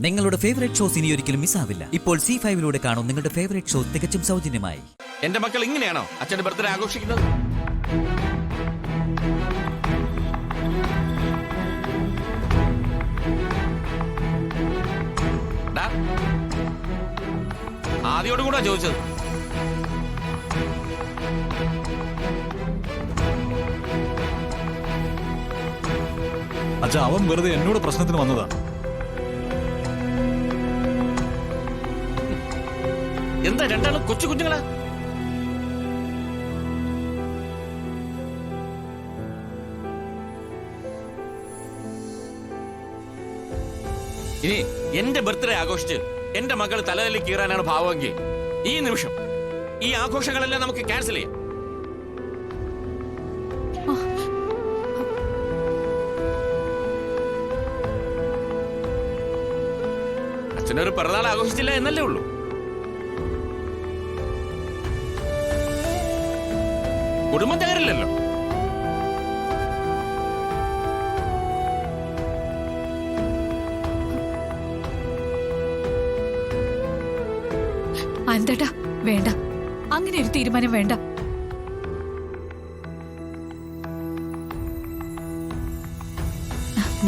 നിങ്ങളുടെ favourite shows ഇനി ഒരിക്കലും മിസ്സാവില്ല. ഇപ്പോൾ C5 കാണും നിങ്ങളുടെ ഫേവറേറ്റ് ഷോ തികച്ചും സൗജന്യമായി. എന്റെ മക്കൾ ഇങ്ങനെയാണോ അച്ഛന്റെ ബർത്ത്ഡേ ആഘോഷിക്കുന്നത്? ആദ്യോട് കൂടാ ചോദിച്ചത്. അച്ഛാ, അവൻ വെറുതെ എന്നോട് പ്രശ്നത്തിന് വന്നതാ. എന്താ രണ്ടാളും കൊച്ചു കുഞ്ഞുങ്ങളാ? ഇനി എന്റെ ബർത്ത്ഡേ ആഘോഷിച്ച് എന്റെ മകൾ തലതല്ലി കീറാനാണ് ഭാവമെങ്കിൽ ഈ നിമിഷം ഈ ആഘോഷങ്ങളെല്ലാം നമുക്ക് ക്യാൻസൽ ചെയ്യാം. അച്ഛനൊരു പിറന്നാൾ ആഘോഷിച്ചില്ല എന്നല്ലേ ഉള്ളൂ. കുടുംബം തകരില്ലല്ലോ. അന്തേട്ടാ, വേണ്ട, അങ്ങനെ ഒരു തീരുമാനം വേണ്ട.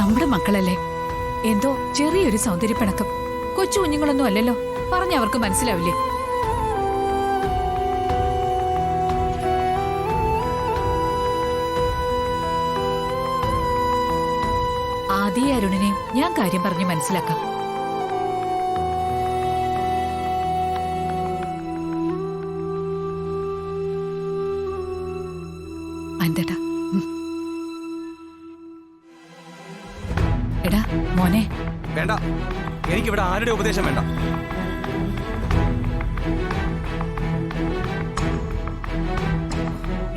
നമ്മുടെ മക്കളല്ലേ, എന്തോ ചെറിയൊരു സൗന്ദര്യപ്പിണക്കം. കൊച്ചു കുഞ്ഞുങ്ങളൊന്നും അല്ലല്ലോ, പറഞ്ഞ അവർക്ക് മനസ്സിലാവില്ലേ? ആദ്യ അരുണിനെയും ഞാൻ കാര്യം പറഞ്ഞ് മനസ്സിലാക്കാം. അന്തേട്ടാ, എടാ മോനെ. വേണ്ട, എനിക്കിവിടെ ആരുടെ ഉപദേശം വേണ്ട.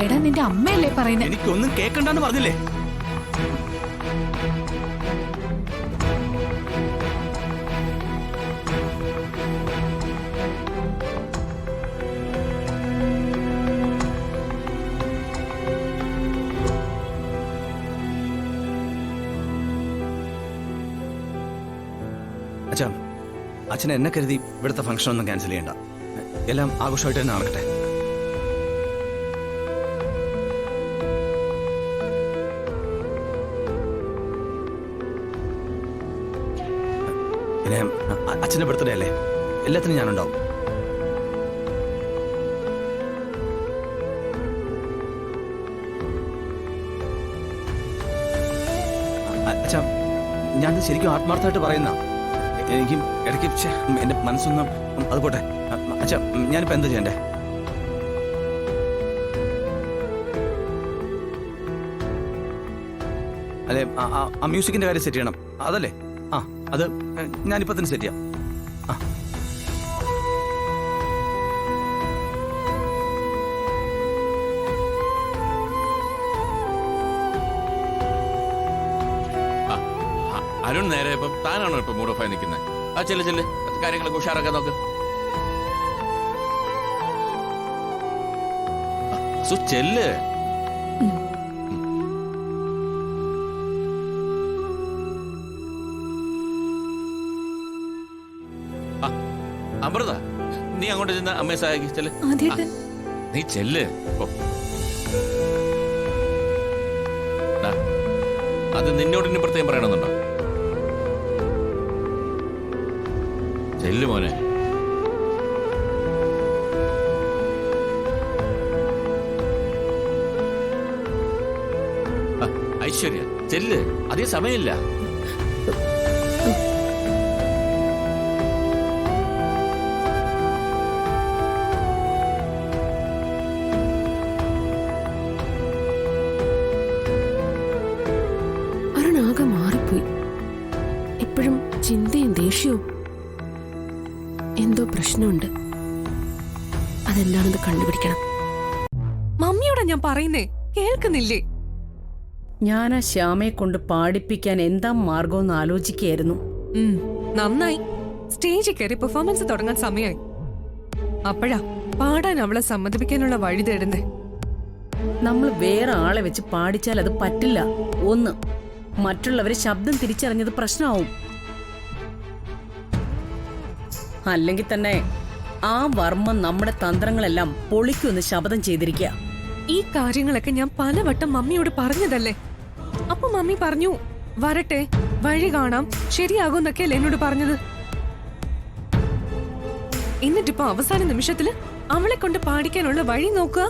എടാ, നിന്റെ അമ്മയല്ലേ പറയുന്നത്? എനിക്കൊന്നും കേൾക്കണ്ടെന്ന് പറഞ്ഞില്ലേ? അച്ഛാ, അച്ഛൻ എന്നെ കരുതി ഇവിടുത്തെ ഫംഗ്ഷൻ ഒന്നും ക്യാൻസൽ ചെയ്യണ്ട. എല്ലാം ആഘോഷമായിട്ട് തന്നെ നടക്കട്ടെ. പിന്നെ അച്ഛൻ്റെ ബർത്ത്ഡേ അല്ലേ, എല്ലാത്തിനും ഞാനുണ്ടാവും. അച്ഛാ, ഞാൻ ശരിക്കും ആത്മാർത്ഥമായിട്ട് പറയുന്ന. എനിക്ക് ഇടയ്ക്ക് എന്റെ മനസ്സൊന്നും അത് പോട്ടെ. അച്ഛാ, ഞാനിപ്പോ എന്താ ചെയ്യണ്ടേ? അല്ലെ, ആ മ്യൂസിക്കിന്റെ കാര്യം സെറ്റ് ചെയ്യണം, അതല്ലേ? ആ, അത് ഞാനിപ്പോ തന്നെ സെറ്റ് ചെയ്യാം. അരുൺ നേരെ ഇപ്പം താനാണോ ഇപ്പൊ മൂഡ് ഓഫ് ആയി നിൽക്കുന്നത്? ആ ചെല്ല് കാര്യങ്ങളൊക്കെ ഉഷാറാക്കാൻ നോക്ക്. ചെല്ല്. അമൃത, നീ അങ്ങോട്ട് ചെന്ന് അമ്മയെ സഹായിക്ക്. ചെല്ല്, നീ ചെല്ല്. അത് നിന്നോട് ഇനി പ്രത്യേകം പറയണമെന്നുണ്ടോ? ചെല്ല് മോനെ. ഐശ്വര്യ, ചെല്ല്, അതേ സമയമില്ല. അരുണാകെ മാറിപ്പോയി. ഇപ്പോഴും ചിന്തയും ദേഷ്യവും. എന്തോ പ്രശ്നമുണ്ട്, അതെന്താണെന്ന് കണ്ടുപിടിക്കണം. മമ്മിയോടാ ഞാൻ പറയുന്നേ, കേൾക്കുന്നില്ലേ? ഞാൻ ആ ശ്യാമയെ കൊണ്ട് പാടിപ്പിക്കാൻ എന്താ മാർഗമെന്ന് ആലോചിക്കുകയായിരുന്നു. നന്നായി. സ്റ്റേജിൽ കയറി പെർഫോമൻസ് തുടങ്ങാൻ സമയമായി. അപ്പോഴാ പാടാൻ അവളെ സമ്മതിപ്പിക്കാനുള്ള വഴി തേടുന്നേ. നമ്മൾ വേറെ ആളെ വെച്ച് പാടിച്ചാൽ അത് പറ്റില്ല. ഒന്ന്, മറ്റുള്ളവരെ ശബ്ദം തിരിച്ചറിഞ്ഞത് പ്രശ്നമാവും. അല്ലെങ്കിൽ തന്നെ ആ വർമ്മ നമ്മുടെ തന്ത്രങ്ങളെല്ലാം പൊളിക്കുമെന്ന് ശപഥം ചെയ്തിരിക്കുക. ഈ കാര്യങ്ങളൊക്കെ ഞാൻ പലവട്ടം മമ്മിയോട് പറഞ്ഞതല്ലേ. അപ്പൊ മമ്മി പറഞ്ഞു വരട്ടെ, വഴി കാണാം, ശരിയാകുമെന്നൊക്കെയല്ലേ എന്നോട് പറഞ്ഞത്. എന്നിട്ടിപ്പോ അവസാന നിമിഷത്തില് അവളെ കൊണ്ട് പാടിക്കാനുള്ള വഴി നോക്കുക.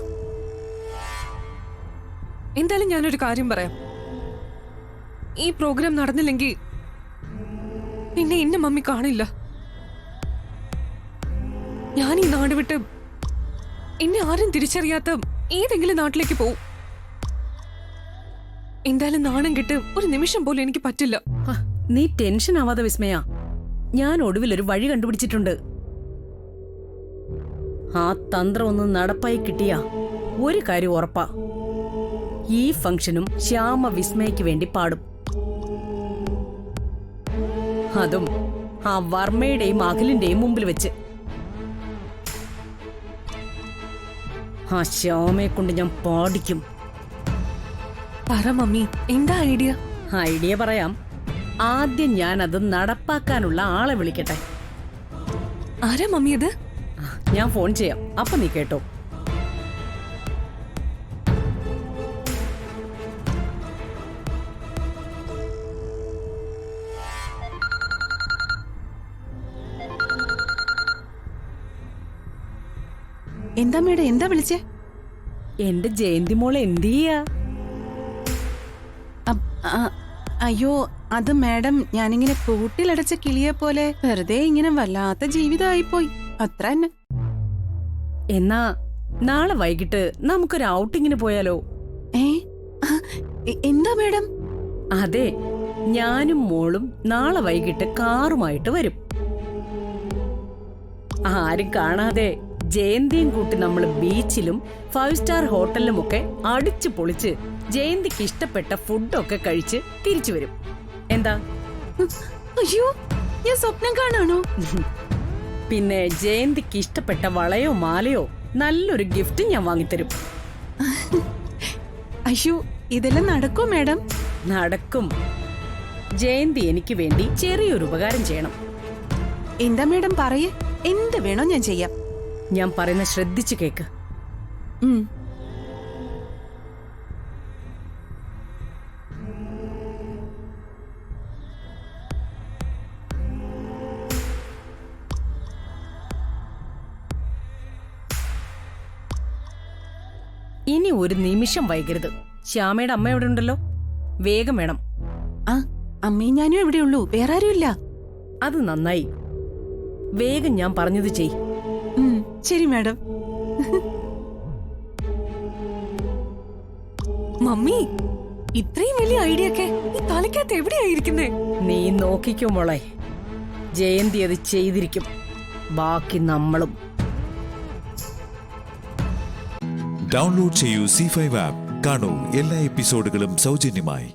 എന്തായാലും ഞാനൊരു കാര്യം പറയാം. ഈ പ്രോഗ്രാം നടന്നില്ലെങ്കിൽ പിന്നെ എന്നെ മമ്മി കാണില്ല. ഞാൻ ഈ നാട് വിട്ട് എന്നെ ആരും തിരിച്ചറിയാത്ത ഏതെങ്കിലും നാട്ടിലേക്ക് പോവും. എന്തായാലും നാണം കെട്ട് ഒരു നിമിഷം പോലും എനിക്ക് പറ്റില്ല. നീ ടെൻഷൻ ആവാതെ വിസ്മയ, ഞാൻ ഒടുവിൽ ഒരു വഴി കണ്ടുപിടിച്ചിട്ടുണ്ട്. ആ തന്ത്രം ഒന്ന് നടപ്പായി കിട്ടിയ ഒരു കാര്യം ഉറപ്പാ, ഈ ഫംഗ്ഷനും ശ്യാമ വിസ്മയ്ക്ക് വേണ്ടി പാടും. അതും ആ വർമ്മയുടെയും അഖിലിന്റെയും മുമ്പിൽ വെച്ച്. ആ ശ്യാമയെ കൊണ്ട് ഞാൻ പാടിക്കും. പറ മമ്മി, എന്താ ഐഡിയ? ഐഡിയ പറയാം. ആദ്യം ഞാൻ അത് നടപ്പാക്കാനുള്ള ആളെ വിളിക്കട്ടെ. ആരാ മമ്മി അത്? ഞാൻ ഫോൺ ചെയ്യാം, അപ്പൊ നീ കേട്ടോ. എന്താ മേഡം, എന്താ വിളിച്ചേ? എന്റെ ജയന്തി മോളെ എന്ത് ചെയ്യാ? അയ്യോ, അത് മാഡം, ഞാനിങ്ങനെ കൂട്ടിലടച്ച കിളിയെ പോലെ വെറുതെ ഇങ്ങനെ വല്ലാത്ത ജീവിതമായിപ്പോയി, അത്ര തന്നെ. എന്നാ നാളെ വൈകിട്ട് നമുക്കൊരു ഔട്ടിങ്ങിന് പോയാലോ? എന്താ മാഡം? അതെ, ഞാനും മോളും നാളെ വൈകിട്ട് കാറുമായിട്ട് വരും. ആരും കാണാതെ ജയന്തിയും കൂട്ടി നമ്മൾ ബീച്ചിലും 5 സ്റ്റാർ ഹോട്ടലിലുമൊക്കെ അടിച്ചു പൊളിച്ച് ജയന്തിക്ക് ഇഷ്ടപ്പെട്ട ഫുഡൊക്കെ കഴിച്ച് തിരിച്ചു വരും. എന്താ? അയ്യോ, ഞാൻ സ്വപ്നം കാണാണോ? പിന്നെ ജയന്തിക്ക് ഇഷ്ടപ്പെട്ട വളയോ മാലയോ നല്ലൊരു ഗിഫ്റ്റ് ഞാൻ വാങ്ങിത്തരും. അയ്യോ, ഇതെല്ലാം നടക്കോ മാഡം? നടക്കും. ജയന്തി എനിക്ക് വേണ്ടി ചെറിയൊരു ഉപകാരം ചെയ്യണം. എന്താ മാഡം, പറയേ, എന്ത് വേണോ ഞാൻ ചെയ്യാം. ഞാൻ പറയുന്ന ശ്രദ്ധിച്ചു കേക്ക്. ഇനി ഒരു നിമിഷം വൈകരുത്. ശ്യാമയുടെ അമ്മ എവിടെ ഉണ്ടല്ലോ, വേഗം വേണം. അമ്മയും ഞാനും എവിടെയുള്ളൂ, വേറെ ആരുമില്ല. അത് നന്നായി. വേഗം ഞാൻ പറഞ്ഞത് ചെയ്. ശരി മാഡം. മമ്മി, ഇത്രയും വലിയ ഐഡിയ ഒക്കെ ഈ തലയ്ക്കകത്ത് എവിടെയായിരിക്കുന്നേ? നീ നോക്കിക്കോ മോളെ, ജയന്തി അത് ചെയ്തിരിക്കും. ബാക്കി നമ്മളും. ഡൗൺലോഡ് ചെയ്യൂ C5 ആപ്പ്. കാണൂ എല്ലാ എപ്പിസോഡുകളും സൗജന്യമായി.